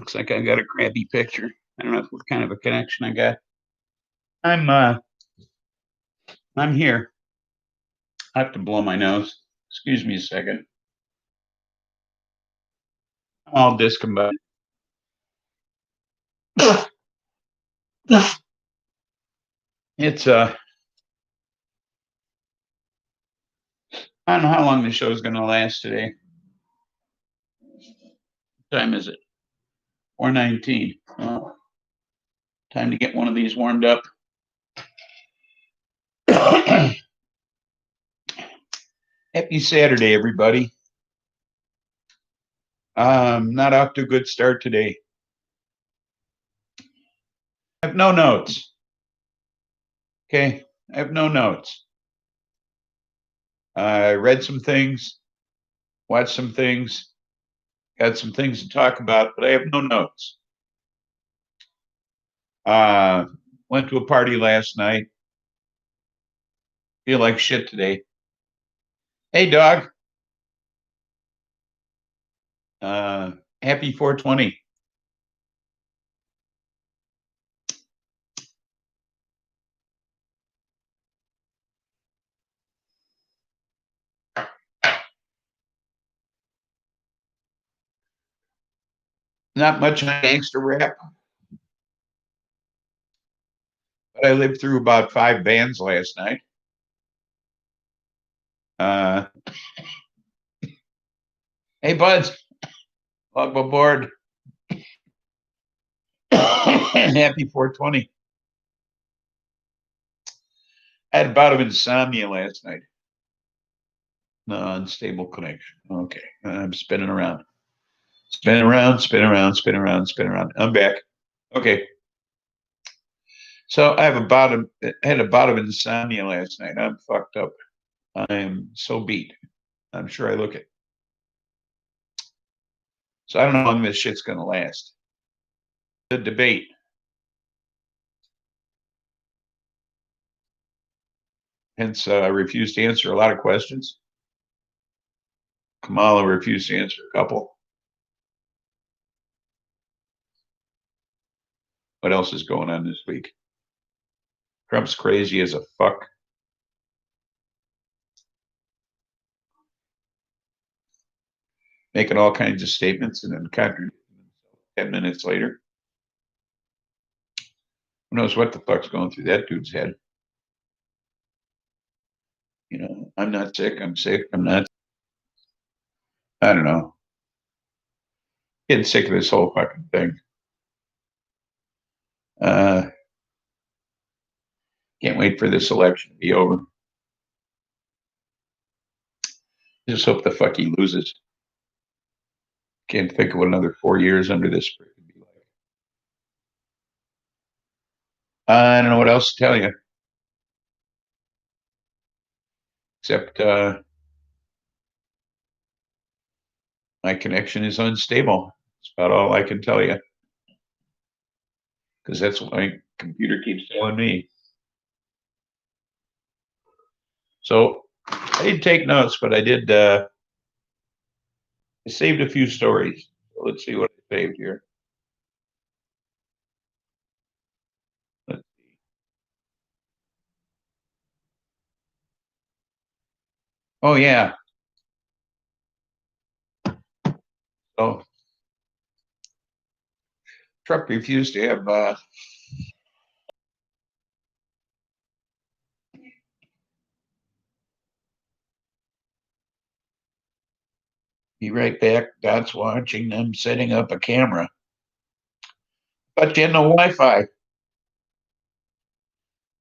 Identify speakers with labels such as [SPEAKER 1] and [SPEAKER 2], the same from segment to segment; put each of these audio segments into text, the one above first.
[SPEAKER 1] Looks like I got a crappy picture. I don't know what kind of a connection I got. I'm here. I have to blow my nose. Excuse me a second. I'm all discombobulated. It's I don't know how long the show is going to last today. What time is it? 4:19. Oh, time to get one of these warmed up. Happy Saturday, everybody. Not off to a good start today. I have no notes. Okay, I have no notes. I read some things, watched some things, got some things to talk about, but I have no notes. Went to a party last night. Feel like shit today. Hey, dog. Happy 420. Not much on gangster rap, but I lived through about 5 bands last night. Hey, buds, welcome aboard. Happy 420. I had a bout of insomnia last night. No, unstable connection. Okay, I'm spinning around. Spin around, spin around, spin around, spin around. I'm back. Okay. So I had a bout of insomnia last night. I'm fucked up. I am so beat. I'm sure I look it. So I don't know how long this shit's going to last. The debate. Hence, I refused to answer a lot of questions. Kamala refused to answer a couple. What else is going on this week? Trump's crazy as a fuck. Making all kinds of statements and then contradicting himself 10 minutes later. Who knows what the fuck's going through that dude's head? You know, I'm not sick. I'm sick. I'm not. I don't know. Getting sick of this whole fucking thing. Can't wait for this election to be over. Just hope the fuck he loses. Can't think of what another 4 years under this could be like. I don't know what else to tell you. Except my connection is unstable. That's about all I can tell you. Because that's what my computer keeps telling me. So I didn't take notes, but I did. I saved a few stories. So let's see what I saved here. Let's see. Oh yeah. So Trump refused to have. Be right back. God's watching them setting up a camera. But you had no Wi-Fi.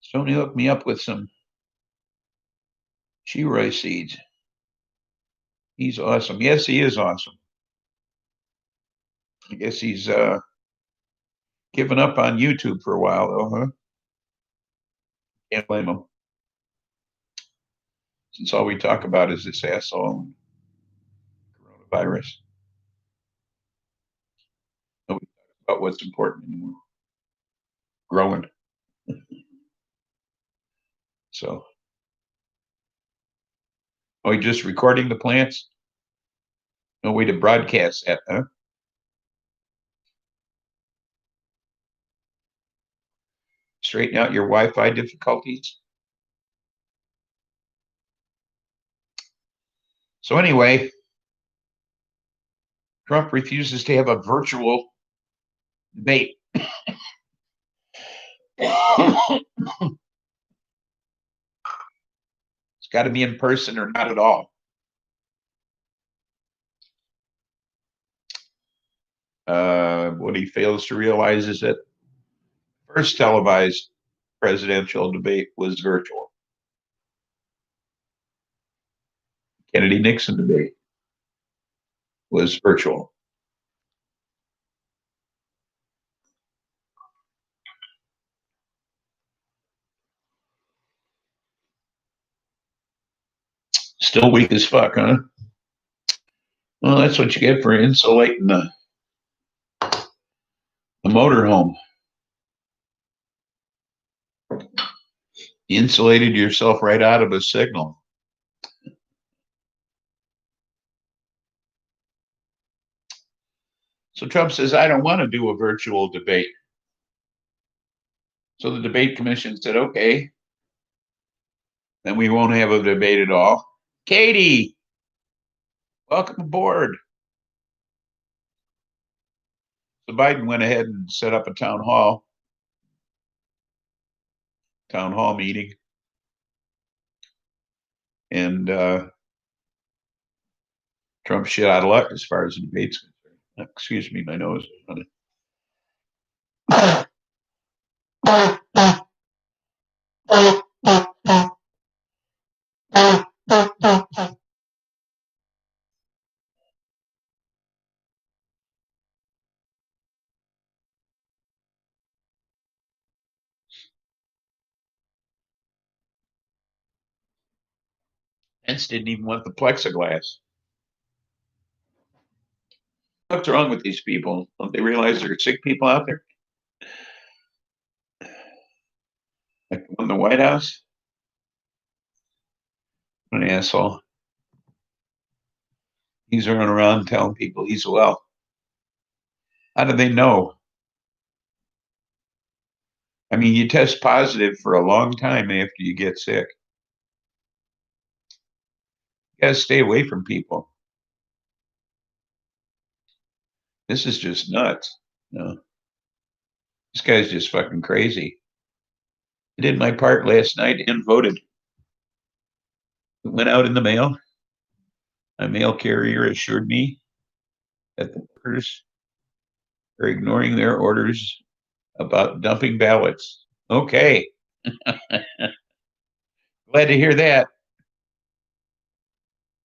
[SPEAKER 1] Sony hooked me up with some Chiroy seeds. He's awesome. Yes, he is awesome. I guess he's given up on YouTube for a while, though, huh? Can't blame him. Since all we talk about is this asshole coronavirus. Nobody talks about what's important anymore. Growing. So, oh, you just recording the plants? No way to broadcast that, huh? straighten out your Wi-Fi difficulties. So anyway, Trump refuses to have a virtual debate. It's got to be in person or not at all. What he fails to realize is that first televised presidential debate was virtual. Kennedy-Nixon debate was virtual. Still weak as fuck, huh? Well, that's what you get for insulating the motorhome. You insulated yourself right out of a signal. So Trump says, I don't want to do a virtual debate. So the debate commission said, okay, then we won't have a debate at all. Katie, welcome aboard. So Biden went ahead and set up a town hall meeting. And Trump shit out of luck as far as the debate's concerned. Excuse me, my nose. Pence didn't even want the plexiglass. What's wrong with these people? Don't they realize there are sick people out there? Like in the White House? What an asshole. He's running around telling people he's well. How do they know? I mean, you test positive for a long time after you get sick. You gotta stay away from people. This is just nuts. No, this guy's just fucking crazy. I did my part last night and voted. It went out in the mail. A mail carrier assured me that the workers are ignoring their orders about dumping ballots. Okay. Glad to hear that.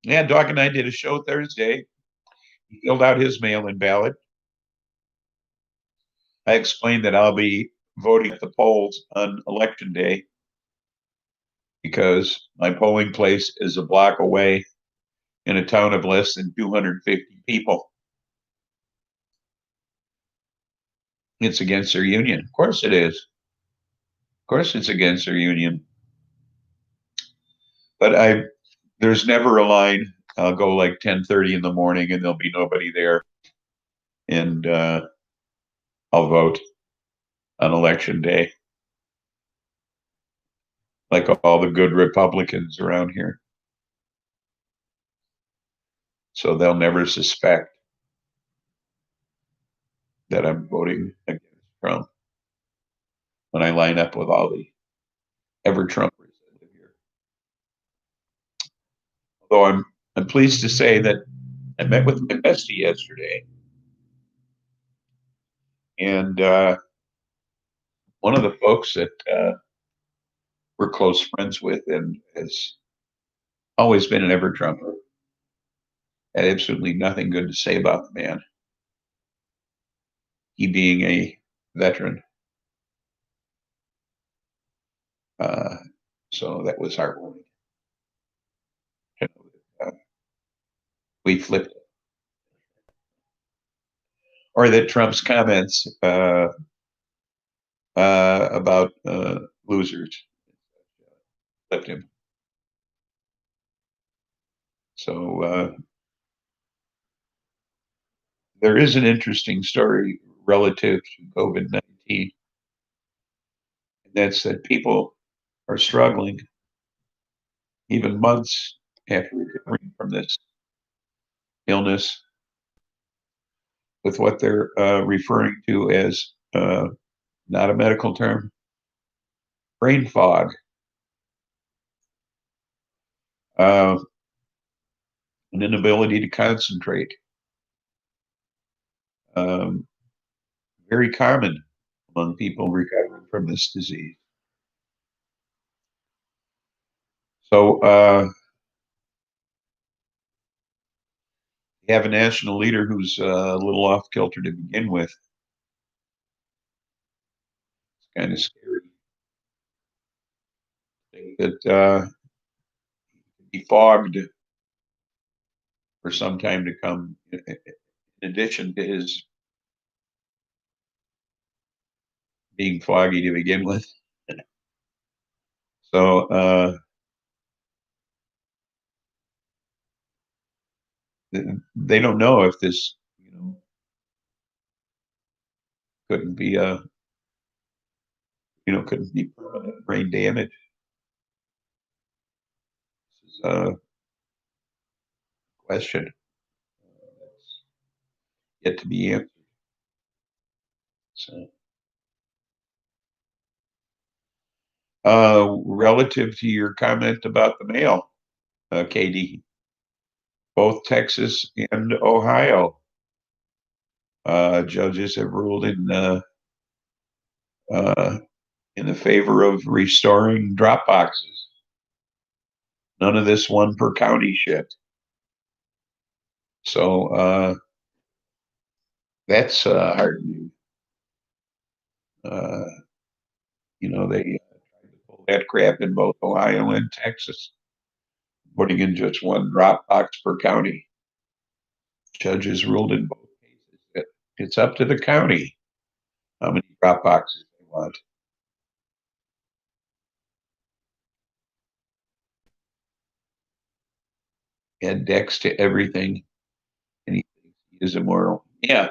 [SPEAKER 1] Yeah, Doc and I did a show Thursday. He filled out his mail-in ballot. I explained that I'll be voting at the polls on election day because my polling place is a block away in a town of less than 250 people. It's against their union. Of course it is. Of course it's against their union. But there's never a line. I'll go like 10:30 in the morning and there'll be nobody there. And I'll vote on election day. Like all the good Republicans around here. So they'll never suspect that I'm voting against Trump when I line up with all the ever-Trumpers that live here. Although I'm pleased to say that I met with my bestie yesterday, and one of the folks that we're close friends with and has always been an ever-Trumper had absolutely nothing good to say about the man. He being a veteran. So that was heartwarming. We flipped it. Or that Trump's comments about losers flipped him. So there is an interesting story relative to COVID-19. That's that people are struggling even months after recovering from this illness with what they're referring to as not a medical term, brain fog, uh, an inability to concentrate. Um, Very common among people recovering from this disease. So you have a national leader who's a little off kilter to begin with. It's kind of scary. That be fogged for some time to come, in addition to his being foggy to begin with. So they don't know if this, couldn't be couldn't be permanent brain damage. This is a question that's yet to be answered. So, relative to your comment about the mail, Katie, both Texas and Ohio judges have ruled uh, in the favor of restoring drop boxes. None of this one per county shit. So that's hard news. Uh, they tried to pull that crap in both Ohio and Texas, putting in just one drop box per county. Judges ruled in both cases that it's up to the county how many drop boxes they want. Add Dex to everything, and he is immoral. Yeah,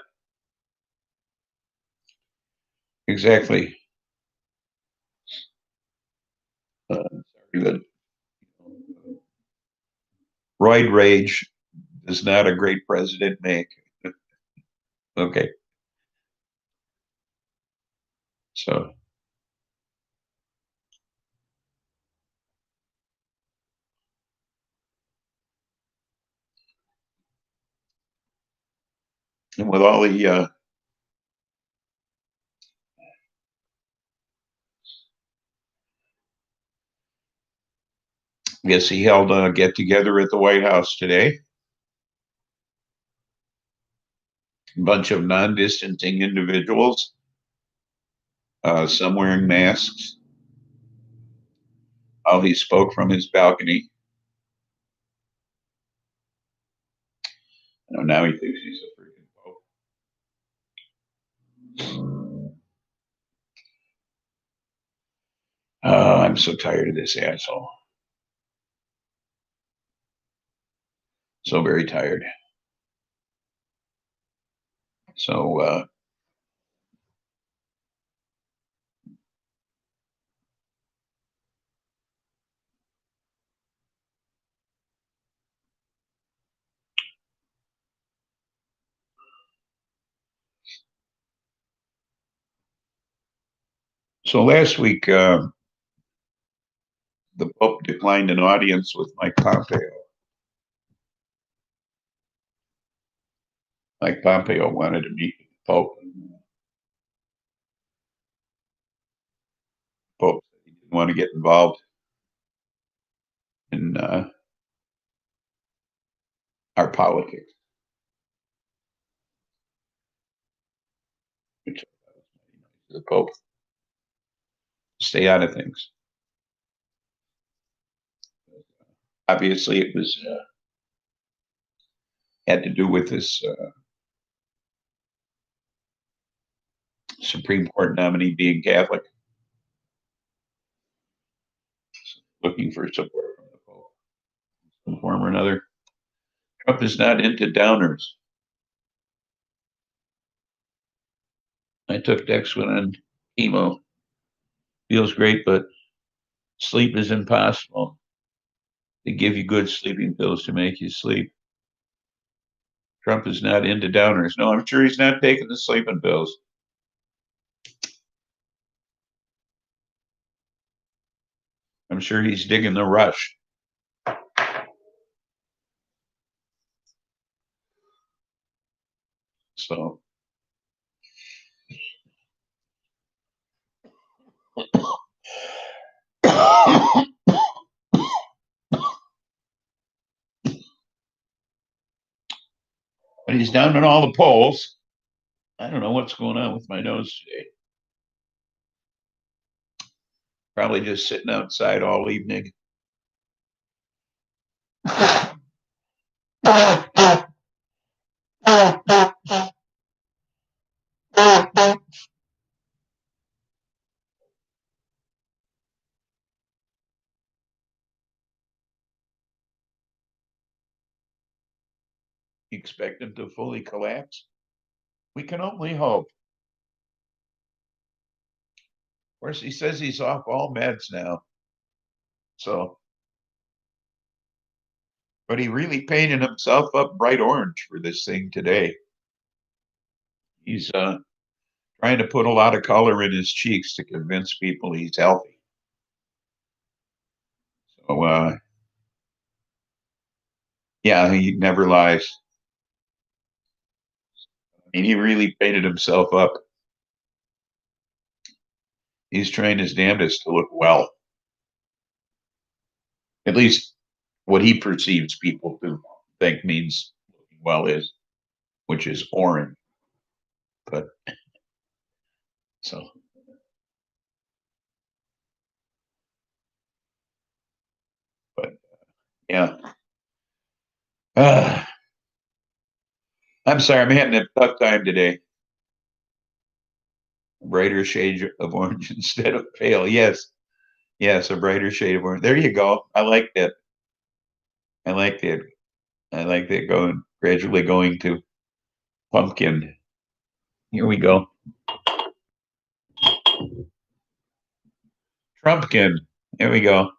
[SPEAKER 1] exactly. Sorry, but roid rage does not a great president make. Okay, so and with all the guess he held a get together at the White House today. A bunch of non-distancing individuals, some wearing masks. How he spoke from his balcony. Now he thinks he's a freaking pope. I'm so tired of this asshole. So very tired. So last week, the Pope declined an audience with Mike Pompeo. Mike Pompeo wanted to meet with the Pope. Pope said he didn't want to get involved in our politics, which the Pope stay out of things. Obviously, it was had to do with this Supreme Court nominee being Catholic, looking for support from the Pope in some form or another. Trump is not into downers. I took Dexwin on chemo. Feels great, but sleep is impossible. They give you good sleeping pills to make you sleep. Trump is not into downers. No, I'm sure he's not taking the sleeping pills. I'm sure he's digging the rush. So, but he's down in all the polls. I don't know what's going on with my nose today. Probably just sitting outside all evening. You expect him to fully collapse? We can only hope. Of course, he says he's off all meds now. So, but he really painted himself up bright orange for this thing today. He's trying to put a lot of color in his cheeks to convince people he's healthy. So, yeah, he never lies. I mean, he really painted himself up. He's trying his damnedest to look well. At least what he perceives people to think means looking well is, which is orange. But so, but yeah. Uh, I'm sorry, I'm having a tough time today. A brighter shade of orange instead of pale. Yes, yes, a brighter shade of orange. There you go. I like that. I like that. I like that going gradually going to pumpkin. Here we go. Trumpkin. There we go.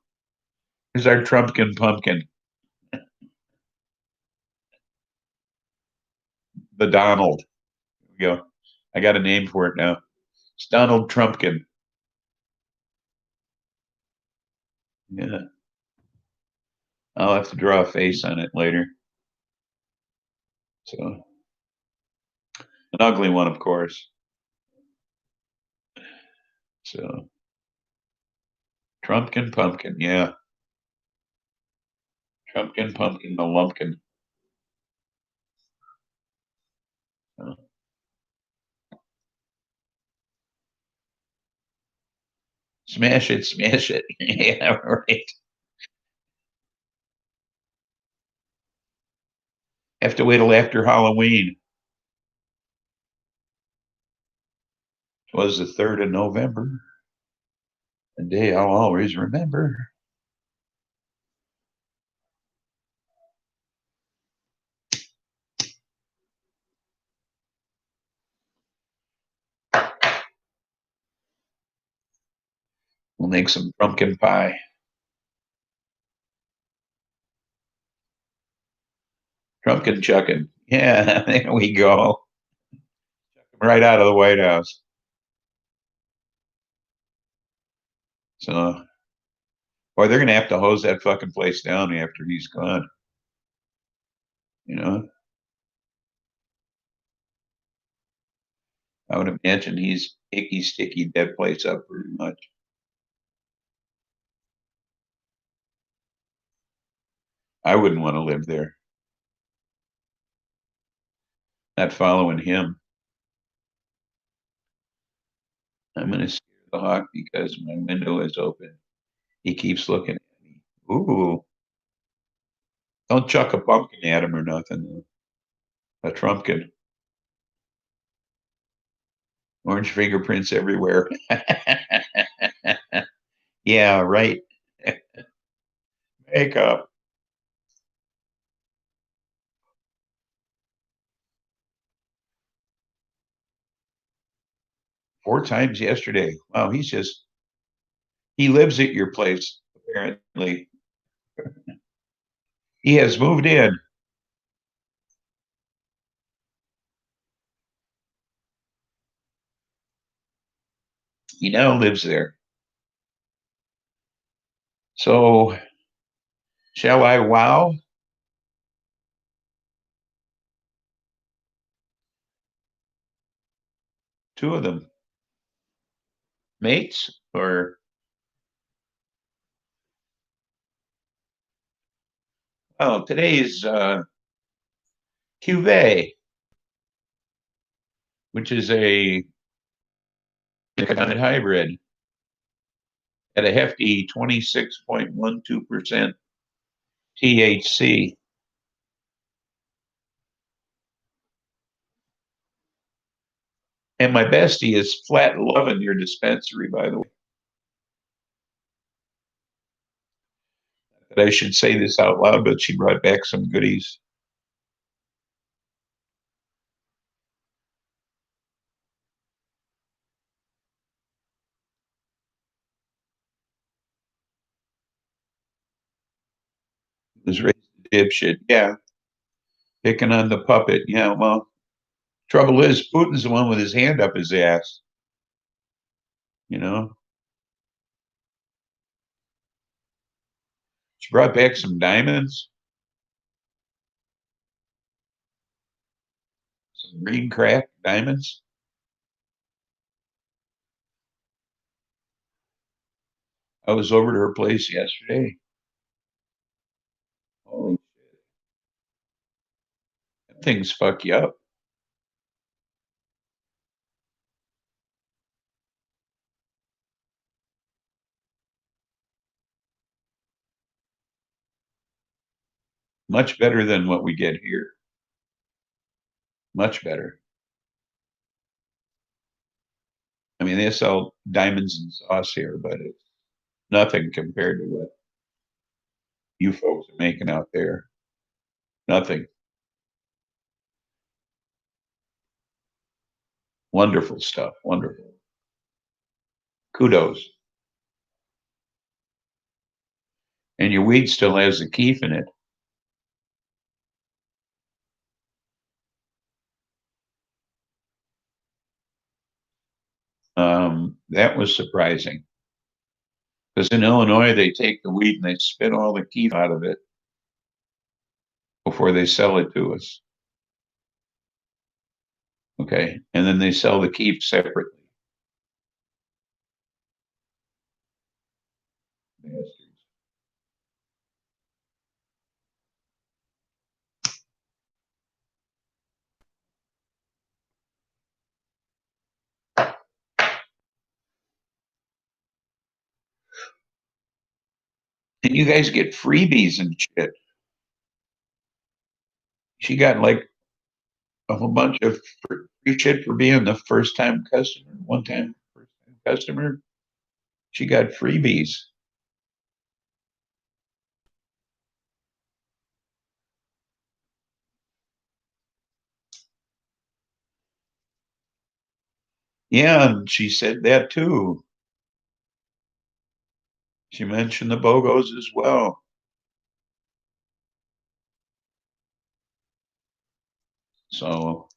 [SPEAKER 1] Here's our Trumpkin pumpkin. The Donald. Here we go. I got a name for it now. It's Donald Trumpkin. Yeah. I'll have to draw a face on it later. So an ugly one, of course. So Trumpkin pumpkin, yeah. Trumpkin pumpkin, the lumpkin. So, smash it, smash it. Yeah, right. Have to wait till after Halloween. It was the 3rd of November, a day I'll always remember. We'll make some pumpkin pie. Pumpkin chucking. Yeah, there we go. Right out of the White House. So, boy, they're going to have to hose that fucking place down after he's gone. You know, I would imagine he's icky, sticky that place up pretty much. I wouldn't want to live there. Not following him. I'm going to scare the hawk because my window is open. He keeps looking at me. Ooh, don't chuck a pumpkin at him or nothing. A trumpkin. Orange fingerprints everywhere. Yeah, right. Makeup. 4 times yesterday. Wow, he's just He lives at your place, apparently. He has moved in. He now lives there. So, shall I wow? Two of them. Mates? Or, oh, today's cuvee, which is a hybrid at a hefty 26.12% THC. And my bestie is flat loving your dispensary, by the way. But I should say this out loud, but she brought back some goodies. It was raised dipshit. Yeah, picking on the puppet. Yeah, well, trouble is, Putin's the one with his hand up his ass. You know, she brought back some diamonds, some green crack diamonds. I was over to her place yesterday. Holy, things fuck you up. Much better than what we get here. Much better. I mean, they sell diamonds and sauce here, but it's nothing compared to what you folks are making out there. Nothing. Wonderful stuff. Wonderful. Kudos. And your weed still has the keef in it. That was surprising because in Illinois they take the weed and they spit all the keef out of it before they sell it to us. Okay, and then they sell the keef separately. And you guys get freebies and shit. She got like a whole bunch of free shit for being the first time customer. One time first time customer, she got freebies. Yeah, and she said that too. She mentioned the BOGOs as well. So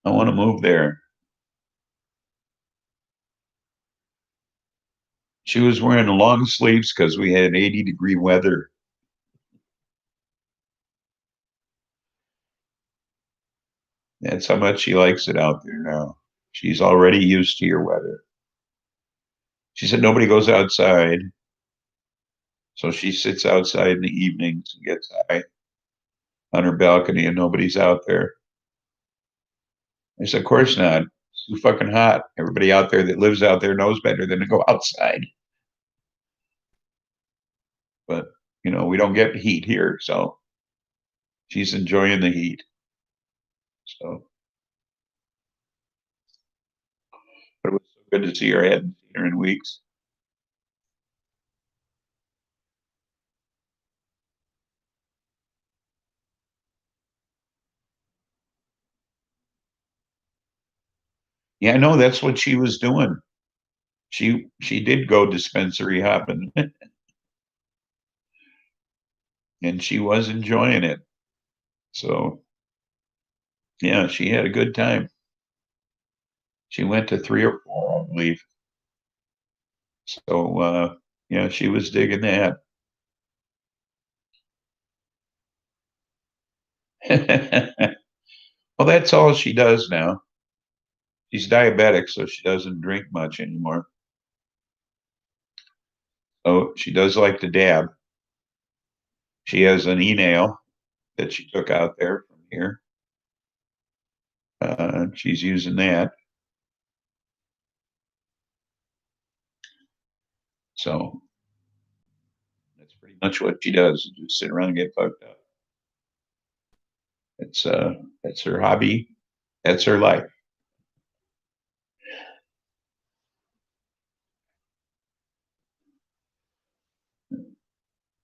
[SPEAKER 1] I want to move there. She was wearing long sleeves because we had 80-degree weather. That's how much she likes it out there now. She's already used to your weather. She said nobody goes outside. So she sits outside in the evenings and gets high on her balcony and nobody's out there. I said, of course not. It's too fucking hot. Everybody out there that lives out there knows better than to go outside. But, we don't get heat here. So she's enjoying the heat. So, but it was so good to see her. I hadn't seen her in weeks. Yeah, I know that's what she was doing. She did go dispensary hopping, and she was enjoying it. So yeah, she had a good time. She went to 3 or 4, I believe. So yeah, she was digging that. Well, that's all she does now. She's diabetic, so she doesn't drink much anymore. So she does like to dab. She has an e-nail that she took out there from here. She's using that. So that's pretty much what she does. Just sit around and get fucked up. It's that's her hobby. That's her life.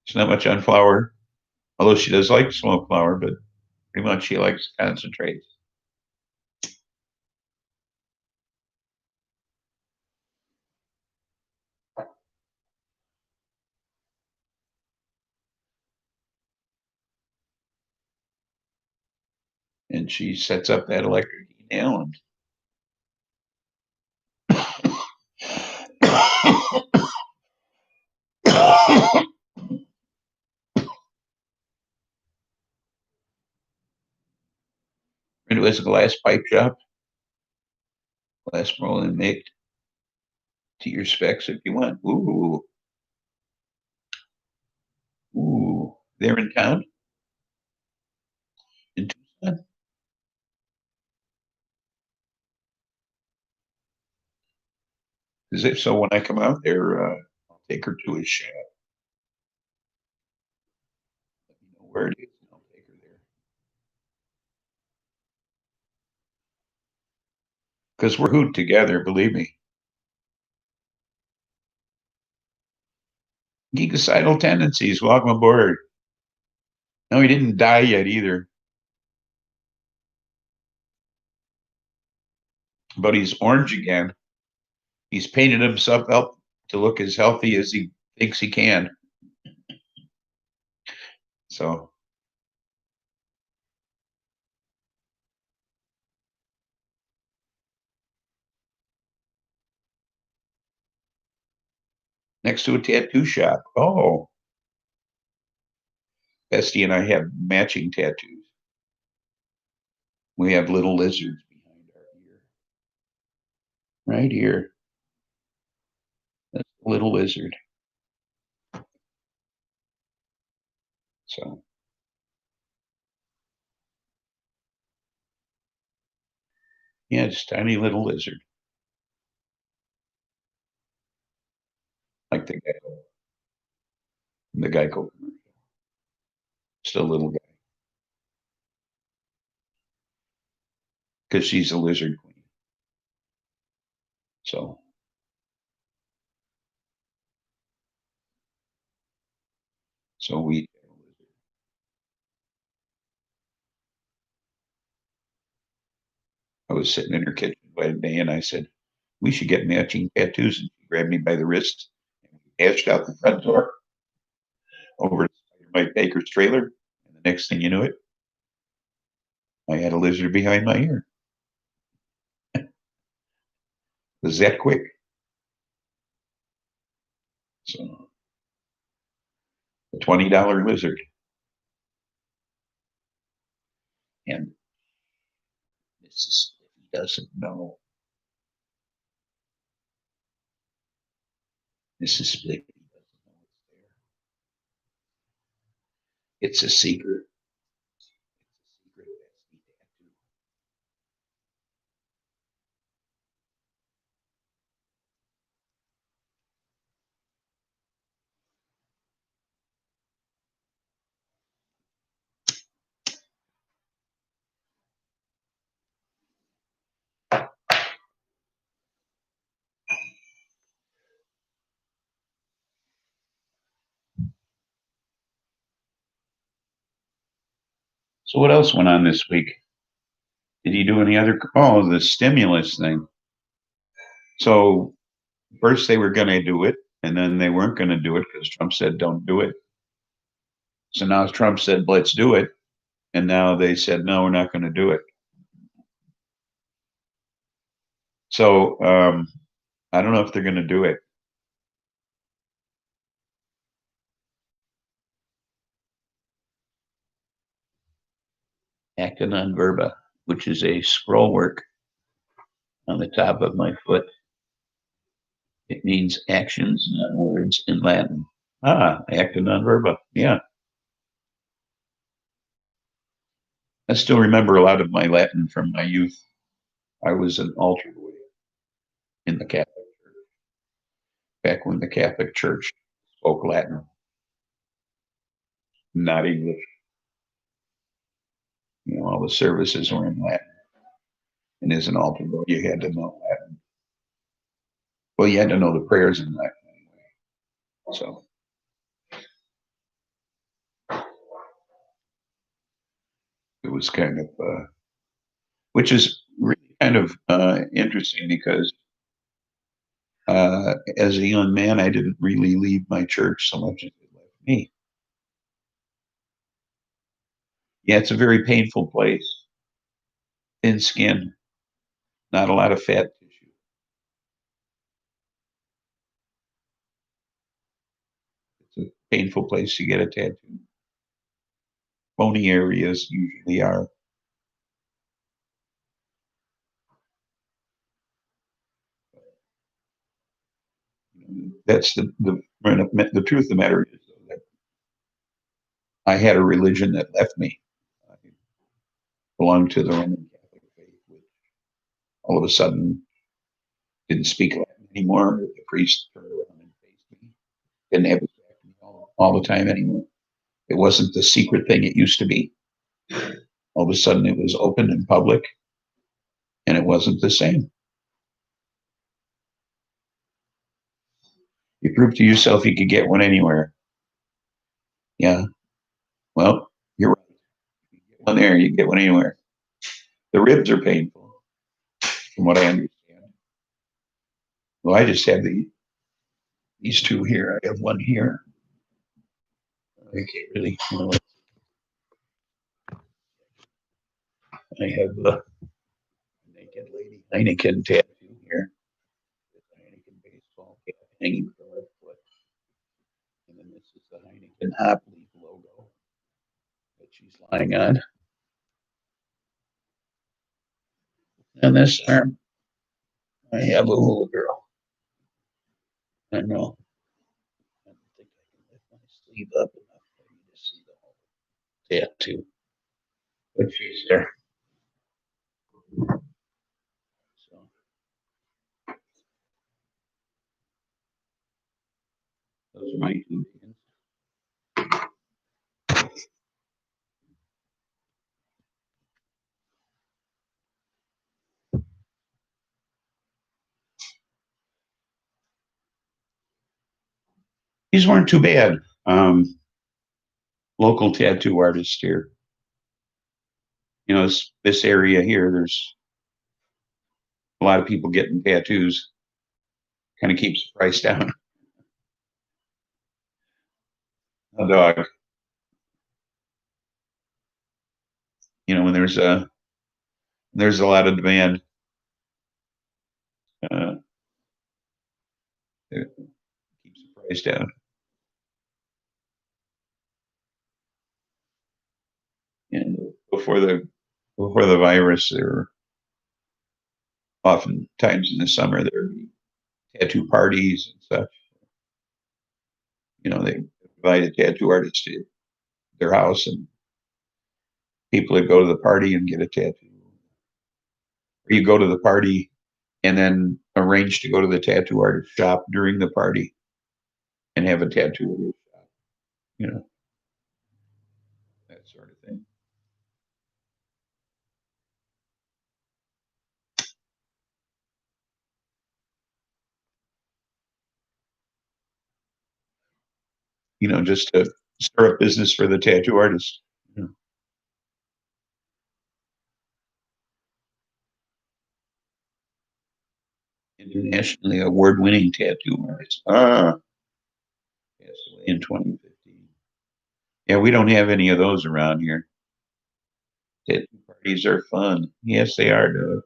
[SPEAKER 1] It's not much on flour, although she does like smoked flour, but pretty much she likes concentrates. And she sets up that electric nail and it was a glass pipe shop, glass roll and make to your specs if you want. Ooh, they're in town in Tucson. Because if so, when I come out there, I'll take her to his shop. Let me know where it is, and I'll take her there. Because we're hoot together, believe me. Geekicidal tendencies, welcome aboard. No, he didn't die yet either, but he's orange again. He's painted himself up to look as healthy as he thinks he can. So next to a tattoo shop. Oh, Bestie and I have matching tattoos. We have little lizards behind our ear. Right here. That's a little lizard. So yeah, just tiny little lizard. Like the Geico commercial. Just a little guy. Because she's a lizard queen. So so we I was sitting in her kitchen one day and I said, we should get matching tattoos. And she grabbed me by the wrist and we dashed out the front door over to Mike Baker's trailer. And the next thing you knew it, I had a lizard behind my ear. It was that quick. So a $20 lizard. And Mrs. doesn't know. Mrs. Spliffy doesn't know it's there. It's a secret. It's a secret tattoo. So what else went on this week? Did you do any other? Oh, the stimulus thing. So First, they were going to do it, and then they weren't going to do it because Trump said, don't do it. So now Trump said, let's do it. And now they said, no, we're not going to do it. So I don't know if they're going to do it. Acta non verba, which is a scroll work on the top of my foot. It means actions, not words in Latin. Ah, acta non verba. Yeah. I still remember a lot of my Latin from my youth. I was an altar boy in the Catholic Church back when the Catholic Church spoke Latin, not English. You know, all the services were in Latin. And as an altar boy, you had to know Latin. Well, you had to know the prayers in Latin anyway. So it was kind of, which is really kind of interesting because as a young man, I didn't really leave my church so much as it left me. Yeah, it's a very painful place. Thin skin, not a lot of fat tissue. It's a painful place to get a tattoo. Bony areas usually are. That's the truth of the matter is that I had a religion that left me. I belonged to the Roman Catholic faith, which all of a sudden didn't speak Latin anymore. The priest turned around and faced me. Didn't have his back to me all the time anymore. It wasn't the secret thing it used to be. All of a sudden, it was open and public, and it wasn't the same. You proved to yourself you could get one anywhere. Yeah. Well, you're right. You get one there, you get one anywhere. The ribs are painful, from what I understand. Well, I just have these two here. I have one here. I can't really, you know, I have the naked lady Heineken tattoo here. Heineken baseball cap hanging from her foot. And then this is the Heineken Hop Leaf logo that she's lying on. And this arm, I have a little girl. I know. I don't think I can lift my sleeve up enough for you to see the whole tattoo. But she's there. So those are my two hands. These weren't too bad. Local tattoo artists here. You know, this area here, there's a lot of people getting tattoos. Kind of keeps the price down. A dog. You know, when there's a lot of demand, uh, it keeps the price down. And before the virus, there were oftentimes in the summer there would be tattoo parties and such. You know, they invited tattoo artists to their house, and people would go to the party and get a tattoo. Or you go to the party and then arrange to go to the tattoo artist shop during the party and have a tattoo. You know, that sort of thing. You know, just to start up business for the tattoo artist. You know. internationally award-winning tattoo artist. Passed away in 2015. Yeah, we don't have any of those around here. Tattoo parties are fun. Yes, they are, Doug.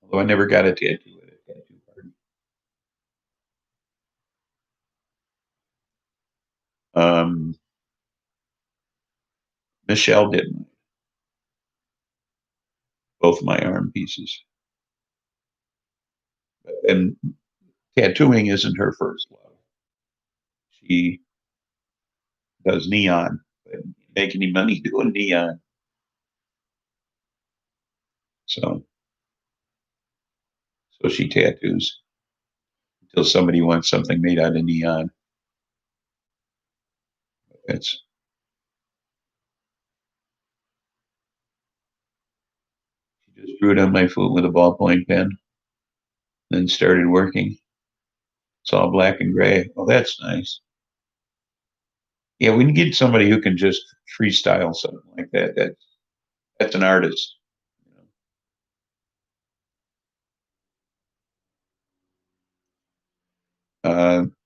[SPEAKER 1] Although I never got a tattoo at a tattoo party. Um, Michelle did both my arm pieces. And tattooing isn't her first love. She does neon. But make any money doing neon. So so she tattoos until somebody wants something made out of neon. That's She just drew it on my foot with a ballpoint pen, then started working. It's all black and gray. Oh, that's nice. Yeah, we need somebody who can just freestyle something like that. That's an artist.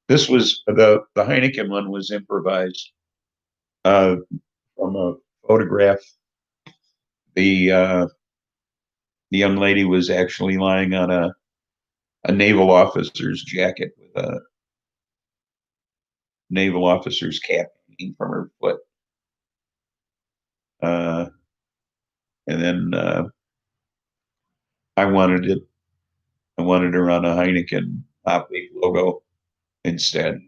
[SPEAKER 1] This was the Heineken one was improvised uh, from a photograph. The young lady was actually lying on a naval officer's jacket with a naval officer's cap hanging from her foot. Uh, and then I wanted it. I wanted her on a Heineken Hop Leaf logo instead.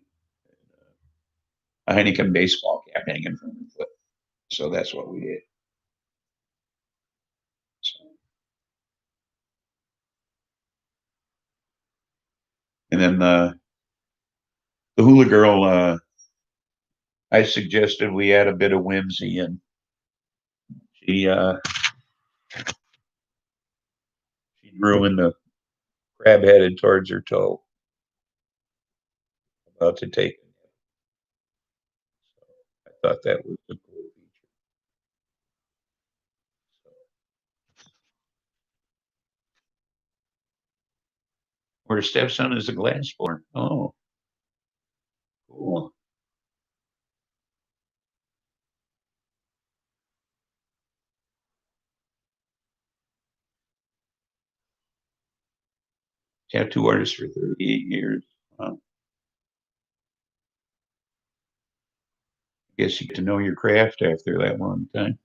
[SPEAKER 1] A Heineken baseball cap hanging from her foot. So that's what we did. So, and then the hula girl, I suggested we add a bit of whimsy, and she uh, she drew in the crab headed towards her toe, about to take. I thought that was a cool feature. Her stepson is a glass blower. Oh, cool. Tattoo artist for 38 years. Wow. I guess you get to know your craft after that long time.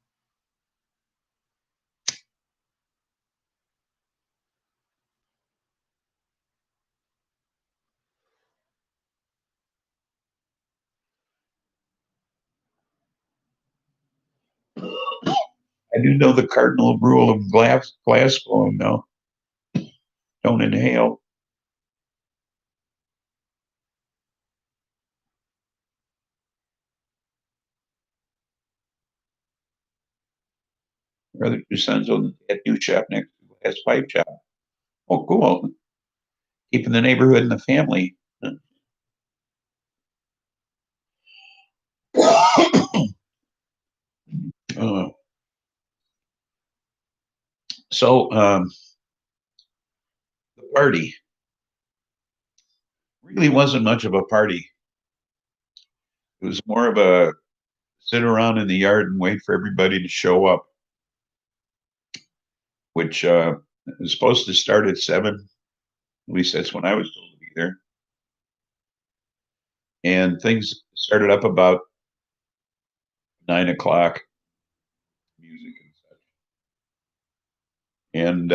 [SPEAKER 1] I do know the cardinal rule of glass blowing, though. Don't inhale. Brother, your son's own tattoo shop next to the glass pipe shop. Oh, cool. Keeping the neighborhood and the family. Uh, so the party really wasn't much of a party. It was more of a sit around in the yard and wait for everybody to show up, which was supposed to start at 7. At least that's when I was told to be there. And things started up about 9 o'clock, music and such. And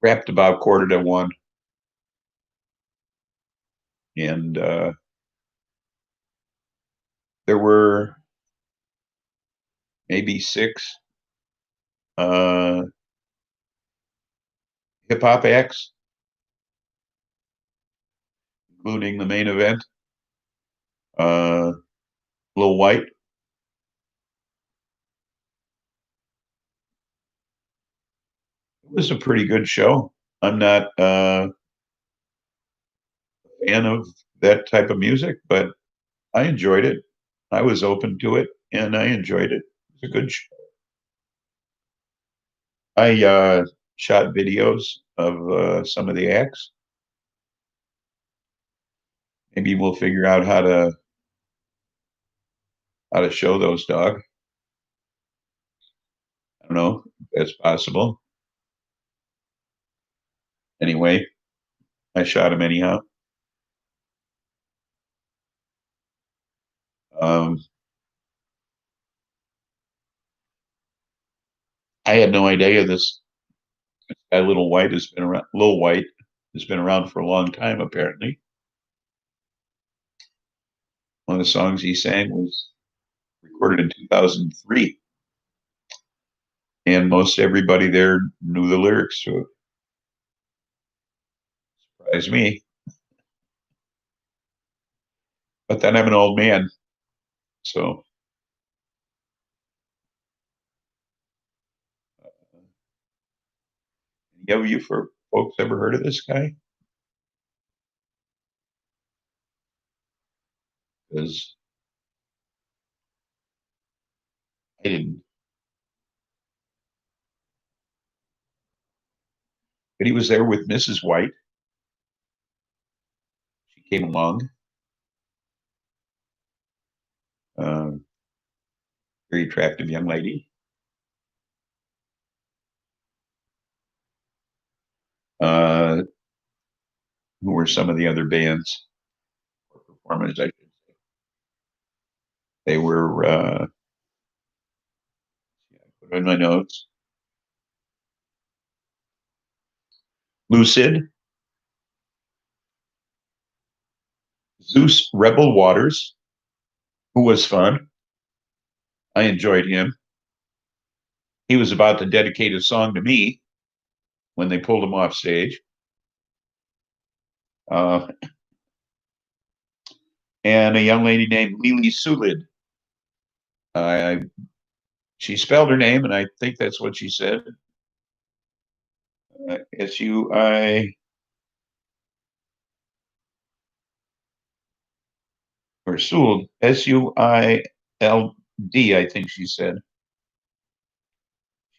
[SPEAKER 1] wrapped about quarter to 1. And there were maybe 6 uh, hip hop acts, including the main event, Lil White. It was a pretty good show. I'm not a fan of that type of music, but I enjoyed it. I was open to it and I enjoyed it. It was a good show. I shot videos of some of the acts. Maybe we'll figure out how to show those, dog. I don't know if that's possible. Anyway, I shot him anyhow. Um, I had no idea this guy, Little White, has been around. Little White has been around for a long time. Apparently, one of the songs he sang was recorded in 2003, and most everybody there knew the lyrics to it. Surprised me, but then I'm an old man, so have you for folks ever heard of this guy? Because I didn't. But he was there with Mrs. White. She came along. Um, Very attractive young lady. Uh, who were some of the other bands or performers, I should say. They were, put in my notes, Lucid, Zeus Rebel Waters, who was fun. I enjoyed him. He was about to dedicate a song to me when they pulled him off stage. Uh, and a young lady named Lily Sulid. Uh, she spelled her name, and I think that's what she said. Sui or Suld, Suild, I think she said.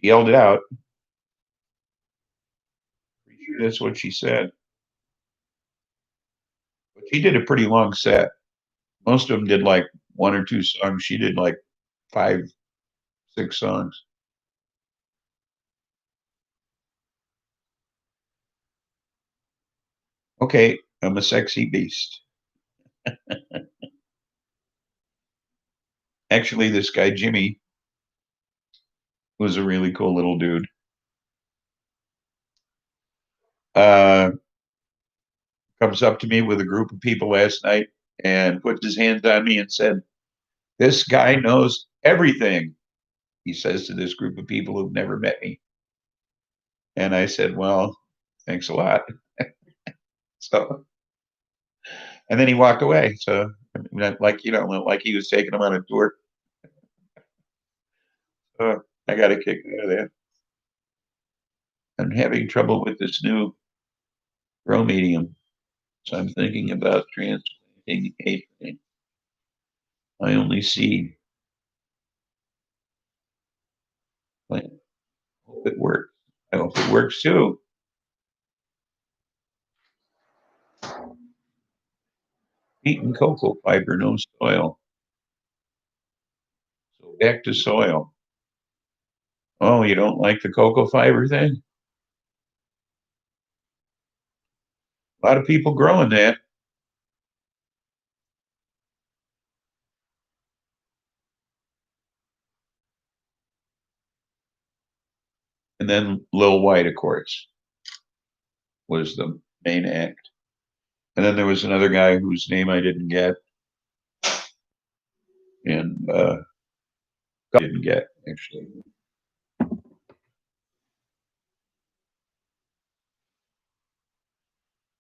[SPEAKER 1] She yelled it out. Pretty sure that's what she said. But she did a pretty long set. Most of them did like one or two songs. She did like five, six songs. Okay, I'm a sexy beast. Actually, this guy Jimmy was a really cool little dude. Uh, Comes up to me with a group of people last night and puts his hands on me and said, "This guy knows everything." He says to this group of people who've never met me. And I said, "Well, thanks a lot." So, and then he walked away. So, like he was taking them on a tour. I got a kick out of that. I'm having trouble with this new grow medium. So I'm thinking about transplanting a thing. I only see plant. Hope it works. I hope it works too. Peat and cocoa fiber, no soil. So back to soil. Oh, you don't like the cocoa fiber thing? A lot of people growing that. And then Lil White, of course, was the main act. And then there was another guy whose name I didn't get, and didn't get actually.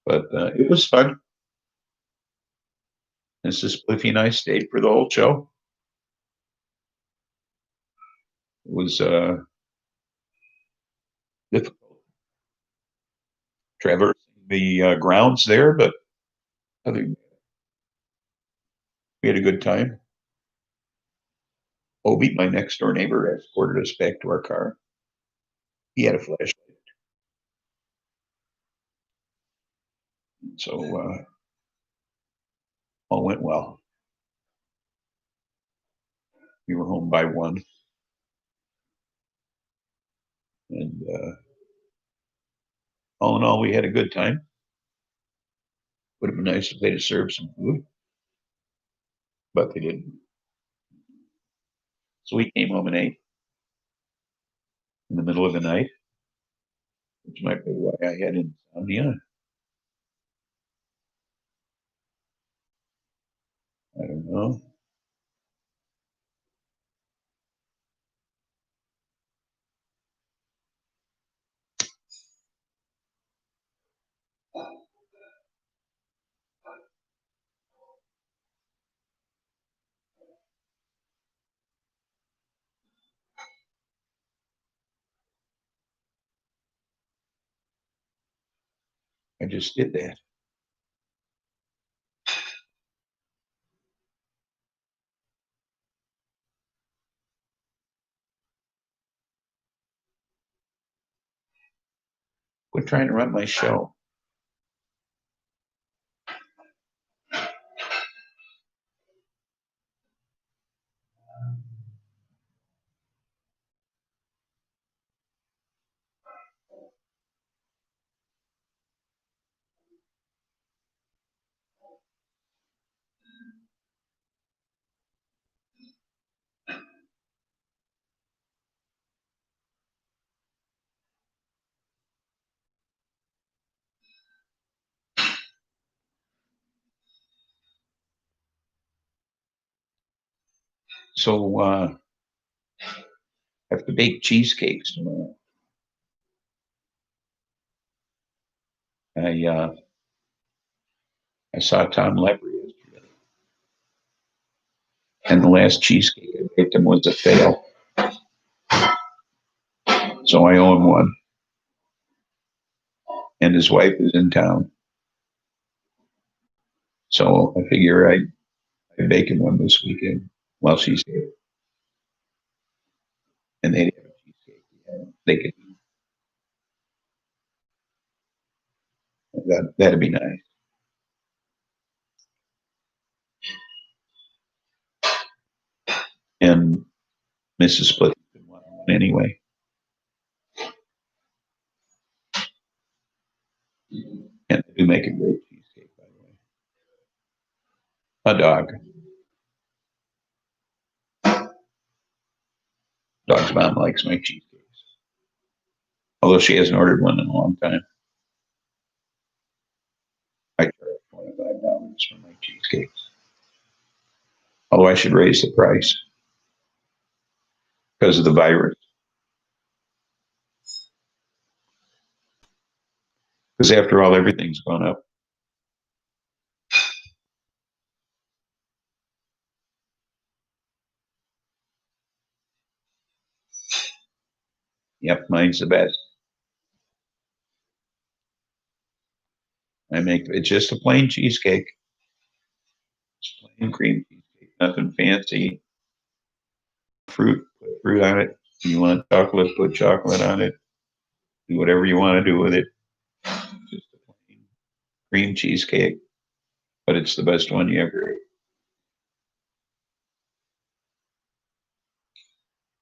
[SPEAKER 1] But it was fun. This is Spliffy and I stayed for the whole show. It was difficult traversing the grounds there, but I think we had a good time. Obi, my next door neighbor, escorted us back to our car. He had a flashlight, so all went well. We were home by 1, and all in all, we had a good time. Would have been nice if they'd have served some food, but they didn't. So we came home and ate in the middle of the night, which might be why I had insomnia. I don't know. I just did that. Quit trying to run my show. So I have to bake cheesecakes tomorrow. I uh, I saw Tom Lepre yesterday, and the last cheesecake I baked him was a fail. So I owe him one, and his wife is in town. So I figure I bake him one this weekend while she's here, and they have a cheesecake. Yeah, they could that'd be nice. And Mrs. Split didn't want one anyway. And they do make a great cheesecake, by the way. A dog. Dog's mom likes my cheesecakes, although she hasn't ordered one in a long time. I charge $25 for my cheesecakes. Although I should raise the price because of the virus. Because after all, everything's gone up. Yep, mine's the best. I make it's just a plain cheesecake, just plain cream cheesecake, nothing fancy. Put fruit on it. If you want chocolate, put chocolate on it. Do whatever you want to do with it. Just a plain cream cheesecake, but it's the best one you ever ate.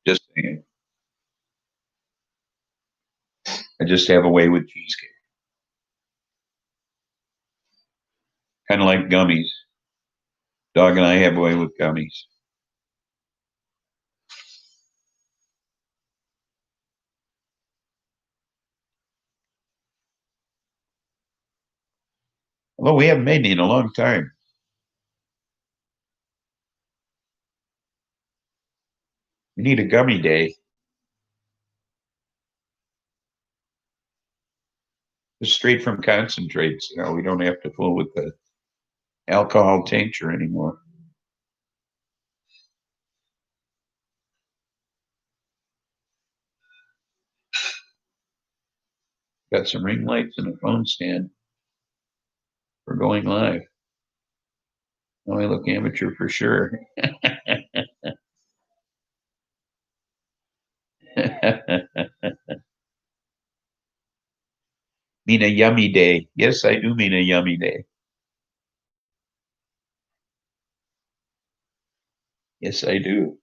[SPEAKER 1] Just saying. I just have a way with cheesecake. Kind of like gummies. Dog and I have a way with gummies. Although we haven't made any in a long time. We need a gummy day. Just straight from concentrates. We don't have to fool with the alcohol tincture anymore. Got some ring lights and a phone stand for going live. Now I look amateur for sure. Mean a yummy day. Yes, I do mean a yummy day. Yes, I do.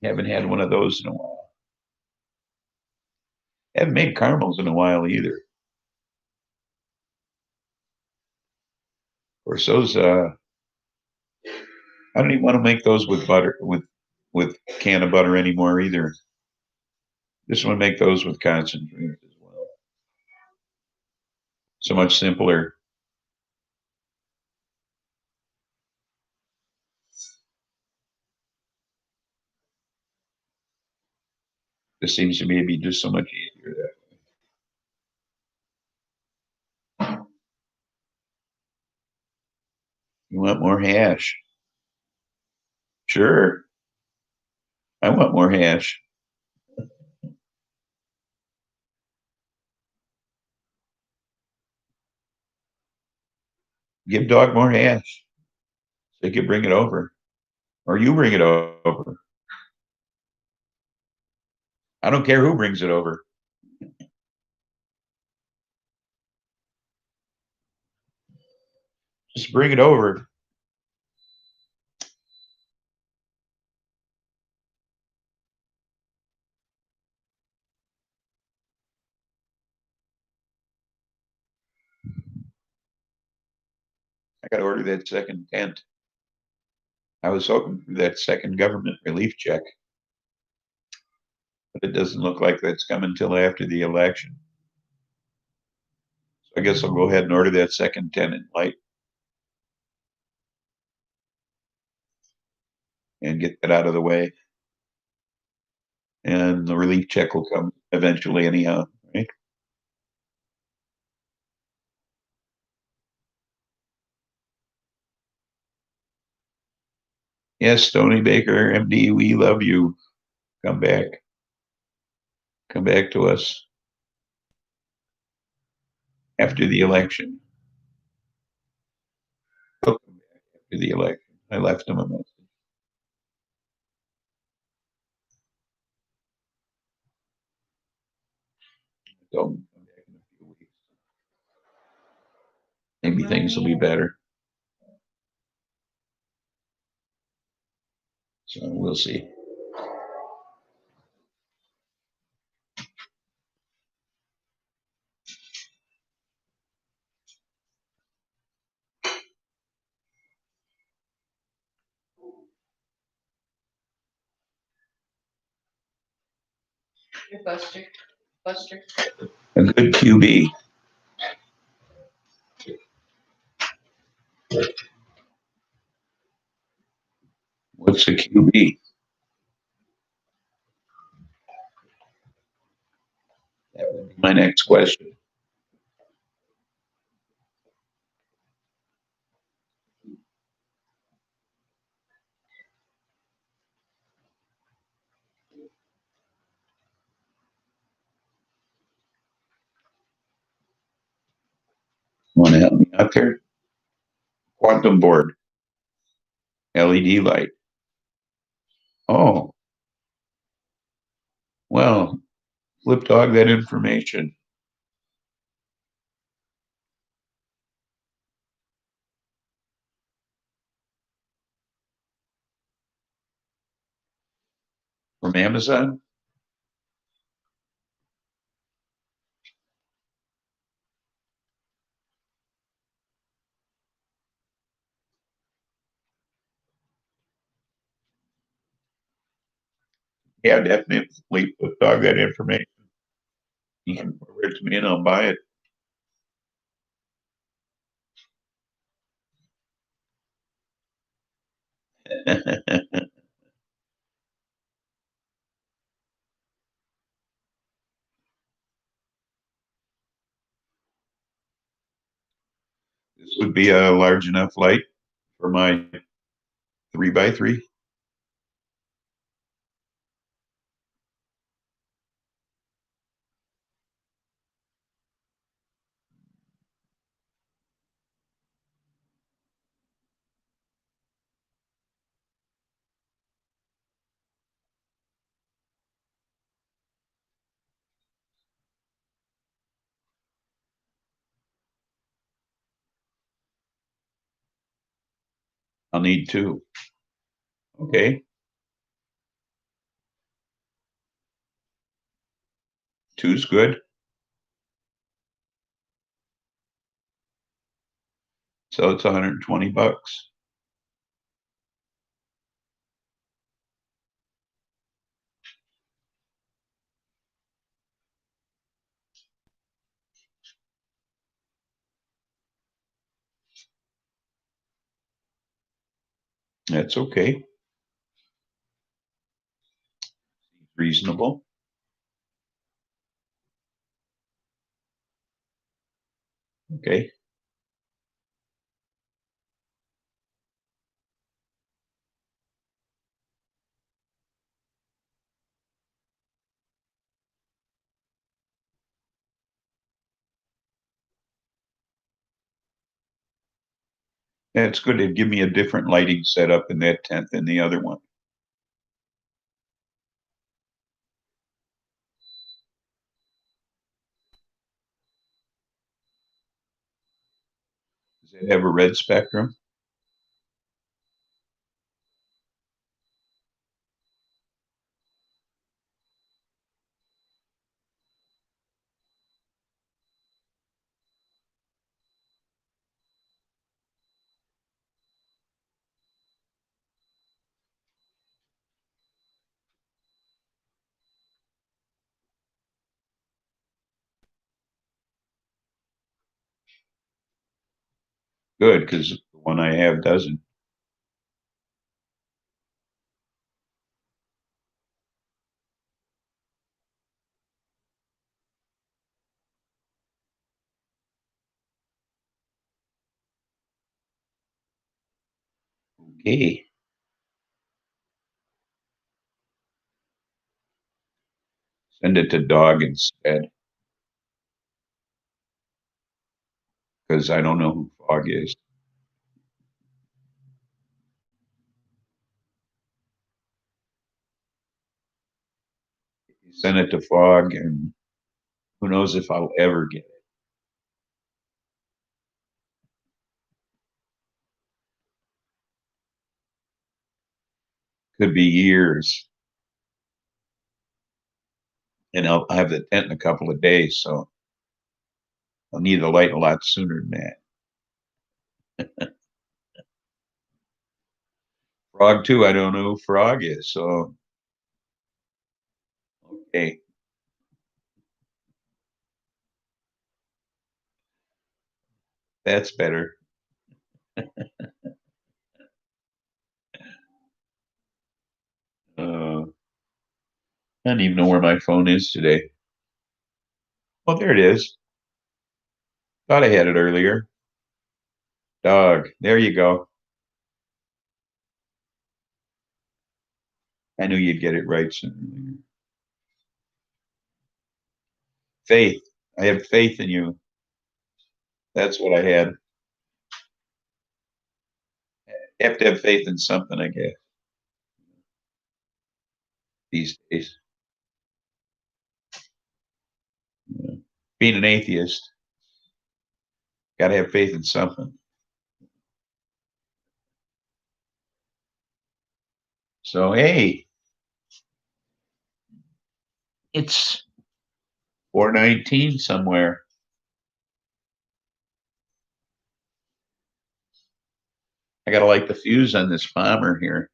[SPEAKER 1] Haven't had one of those in a while. Haven't made caramels in a while either. Of course, those I don't even want to make those with butter with can of butter anymore either. Just want to make those with concentrate as well. So much simpler. This seems to me to be just so much easier. You want more hash? Sure. I want more hash. Give dog more hash. They could bring it over. Or you bring it over. I don't care who brings it over. Just bring it over. I got to order that second tent. I was hoping for that second government relief check, but it doesn't look like that's coming until after the election. So I guess I'll go ahead and order that second tent in light and get that out of the way. And the relief check will come eventually, anyhow. Right? Yes, Tony Baker, MD, we love you. Come back. Come back to us after the election. He'll come back after the election. I left him a message. So come back in a few weeks. Maybe things will be better. So we'll see. Buster. Buster. A good QB. What's a QB? That would be my next question. Want to help me out there? Quantum board, LED light. Oh, well, flip dog that information. From Amazon? Yeah, definitely flip dog that information. You can forward it to me and I'll buy it. This would be a large enough light for my 3x3. I'll need two. Okay. Two's good. So it's 120 bucks. That's okay. Reasonable. Okay. That's good. It'd give me a different lighting setup in that tent than the other one. Does it have a red spectrum? Good, because the one I have doesn't. Okay. Send it to dog instead, because I don't know who Fog is. Send it to Fog, and who knows if I'll ever get it. Could be years. And I'll have the tent in a couple of days, so I'll need the light a lot sooner than that. Frog too, I don't know who Frog is, so okay, that's better. I don't even know where my phone is today. Oh, there it is. Thought I had it earlier. Dog. There you go. I knew you'd get it right sooner or later. Faith. I have faith in you. That's what I had. Have to have faith in something, I guess, these days. Yeah. Being an atheist, got to have faith in something. So, hey, it's 4:19 somewhere. I got to light the fuse on this bomber here.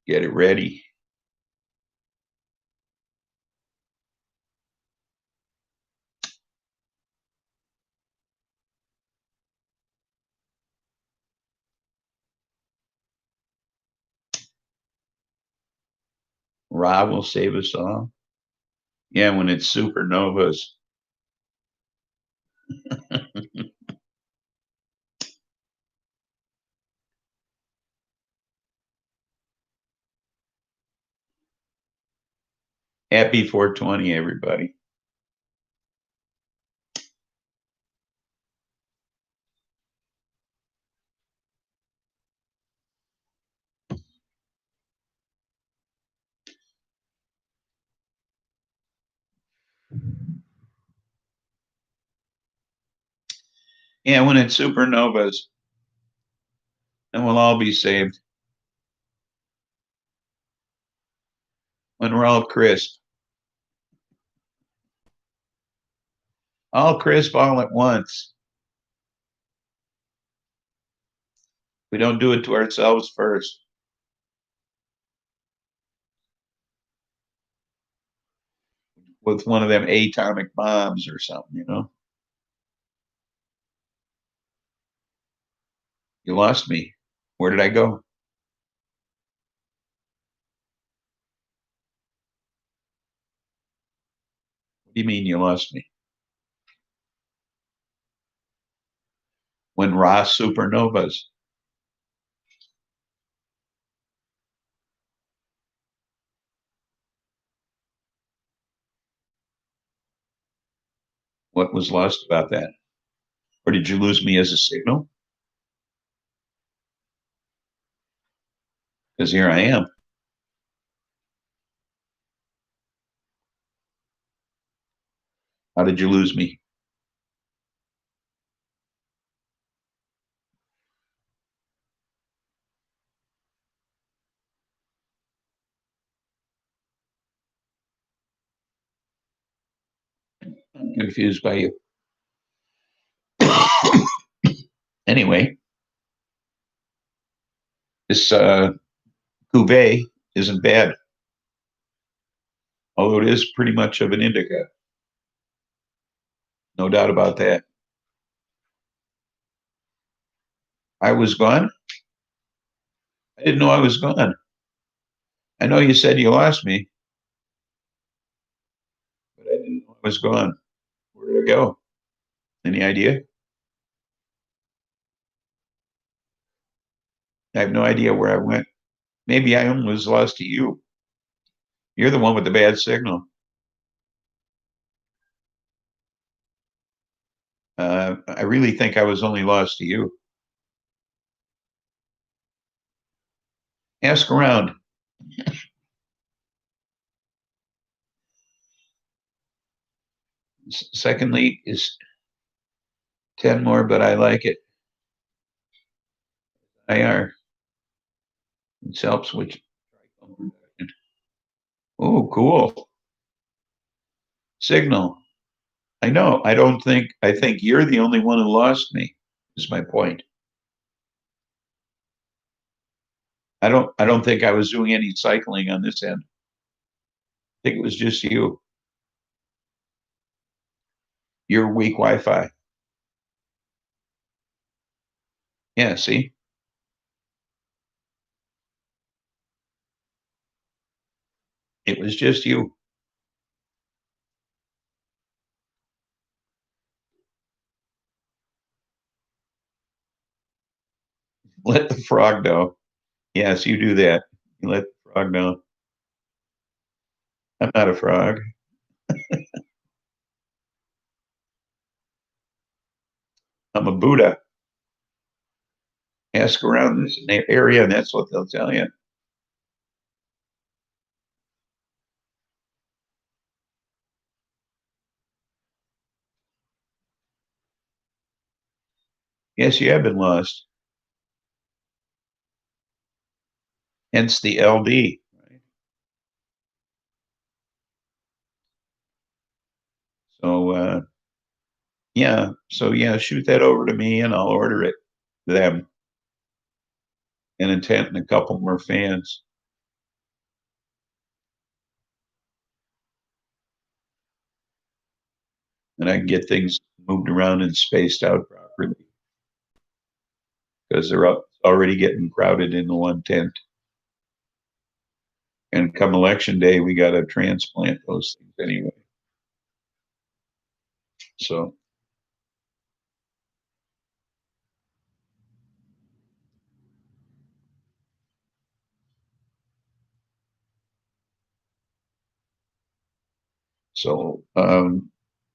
[SPEAKER 1] Get it ready. Rob will save us all. Yeah, when it's supernovas. Happy 420, everybody. Yeah, when it's supernovas, and we'll all be saved when we're all crisp all at once. We don't do it to ourselves first with one of them atomic bombs or something, you know. You lost me. Where did I go? What do you mean you lost me? When Ross supernovas. What was lost about that? Or did you lose me as a signal? Because here I am. How did you lose me? I'm confused by you. Anyway, this cuvee isn't bad, although it is pretty much of an indica. No doubt about that. I was gone. I didn't know I was gone. I know you said you lost me, but I didn't know I was gone. Where did I go? Any idea? I have no idea where I went. Maybe I was lost to you. You're the one with the bad signal. I really think I was only lost to you. Ask around. Secondly, is 10 more, but I like it. IR. It helps with. Oh, cool. Signal. I know. I think you're the only one who lost me, is my point. I don't think I was doing any cycling on this end. I think it was just you. Your weak Wi-Fi. Yeah, see? It was just you. Let the frog know. Yes, you do that. You let the frog know. I'm not a frog. I'm a Buddha. Ask around this area, and that's what they'll tell you. Yes, you have been lost. Hence the LD. Right? So yeah, so yeah, shoot that over to me, and I'll order it. Them and Intent and a couple more fans, and I can get things moved around and spaced out properly because they're already getting crowded in the one tent. And come election day, we got to transplant those things anyway. So, so,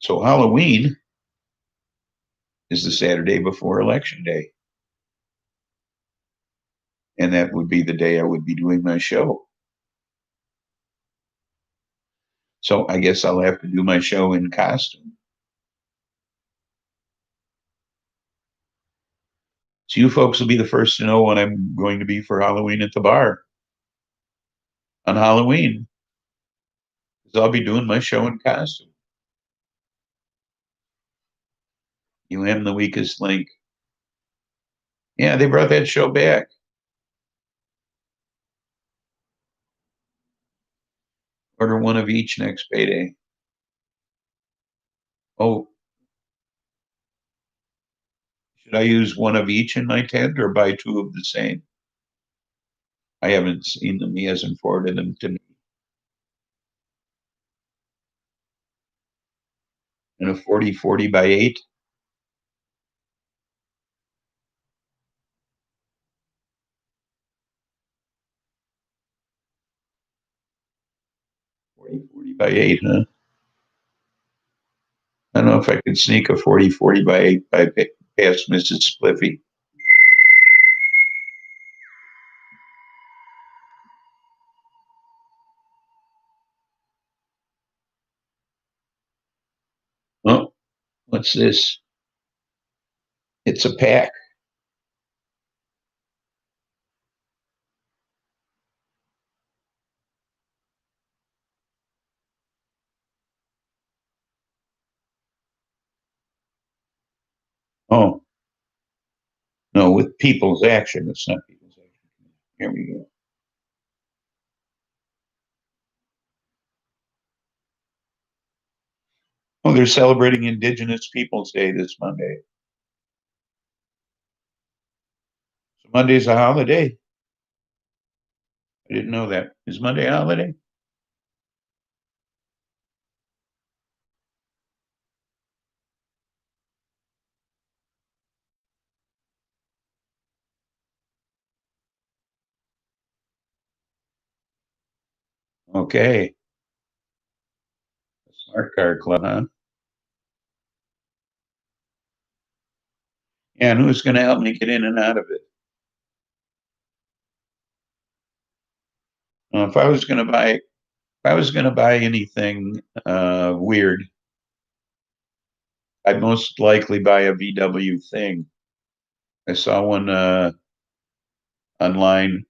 [SPEAKER 1] so Halloween is the Saturday before election day, and that would be the day I would be doing my show. So I guess I'll have to do my show in costume. So you folks will be the first to know when I'm going to be for Halloween at the bar on Halloween, because I'll be doing my show in costume. You am the weakest link. Yeah, they brought that show back. Order one of each next payday. Oh, should I use one of each in my tent or buy two of the same? I haven't seen them. He hasn't forwarded them to me. And a 40 by 8. 40 by 8, huh? I don't know if I could sneak a 40 by 8 by past Mrs. Spliffy. Oh, what's this? It's a pack. Oh, no, with people's action. It's not people's action. Here we go. Oh, they're celebrating Indigenous Peoples Day this Monday. So Monday's a holiday. I didn't know that. Is Monday a holiday? Okay. Smart Car Club, huh? Yeah, and who's going to help me get in and out of it? If I was going to buy, if I was going to buy anything weird, I'd most likely buy a VW thing. I saw one online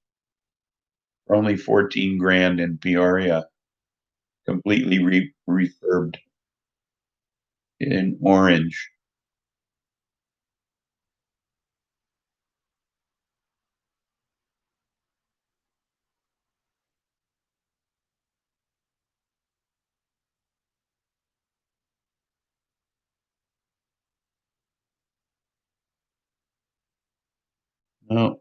[SPEAKER 1] for only 14 grand in Peoria, completely refurbed in orange. No,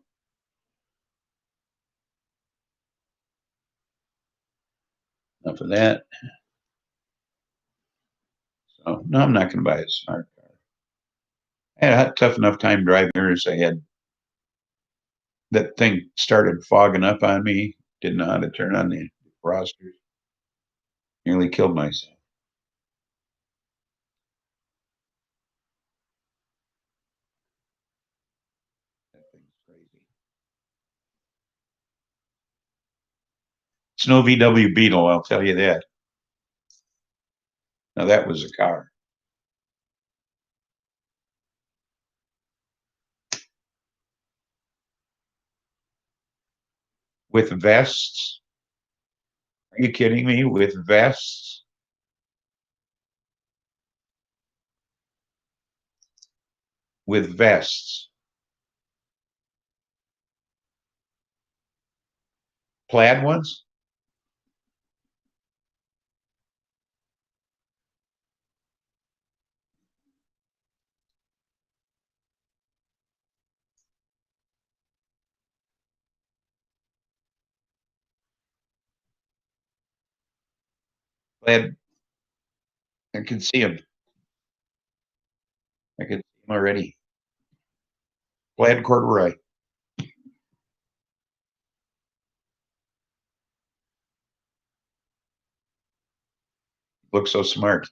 [SPEAKER 1] enough of that. So no, I'm not going to buy a smart car. I had a tough enough time driving yours. I had that thing started fogging up on me. Didn't know how to turn on the defrosters. Nearly killed myself. That thing's crazy. It's no VW Beetle, I'll tell you that. Now that was a car with vests. Are you kidding me? With vests, with vests, plaid ones. Plaid. I can see them. I can see them already. Plaid corduroy. Looks so smart.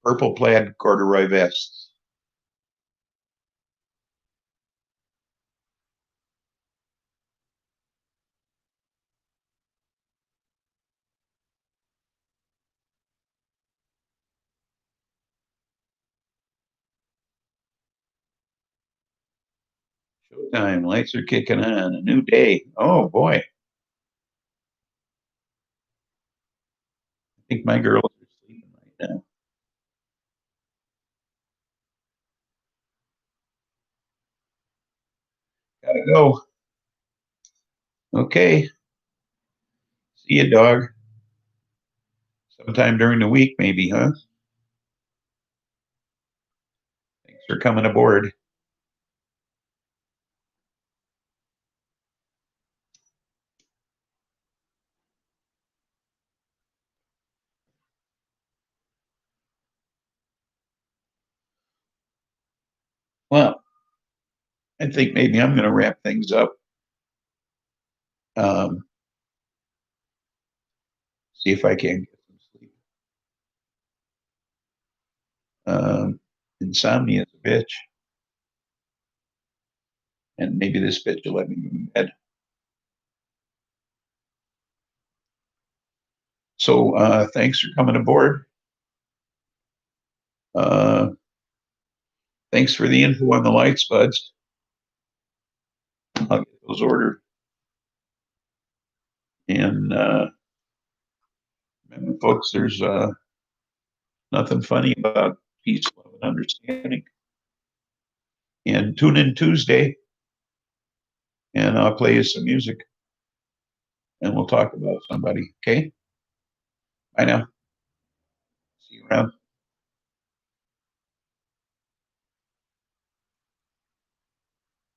[SPEAKER 1] Purple plaid corduroy vests. Showtime. Lights are kicking on. A new day. Oh boy. I think my girls are sleeping right now. Gotta go. Okay. See you, dog. Sometime during the week, maybe, huh? Thanks for coming aboard. Well, I think maybe I'm going to wrap things up. Um, See if I can get some sleep. Insomnia is a bitch, and maybe this bitch will let me go to bed. So thanks for coming aboard. Uh, Thanks for the info on the lights, buds. I'll get those ordered. And remember, folks, there's nothing funny about peace, love, and understanding. And tune in Tuesday, and I'll play you some music, and we'll talk about somebody. Okay? Bye now. See you around.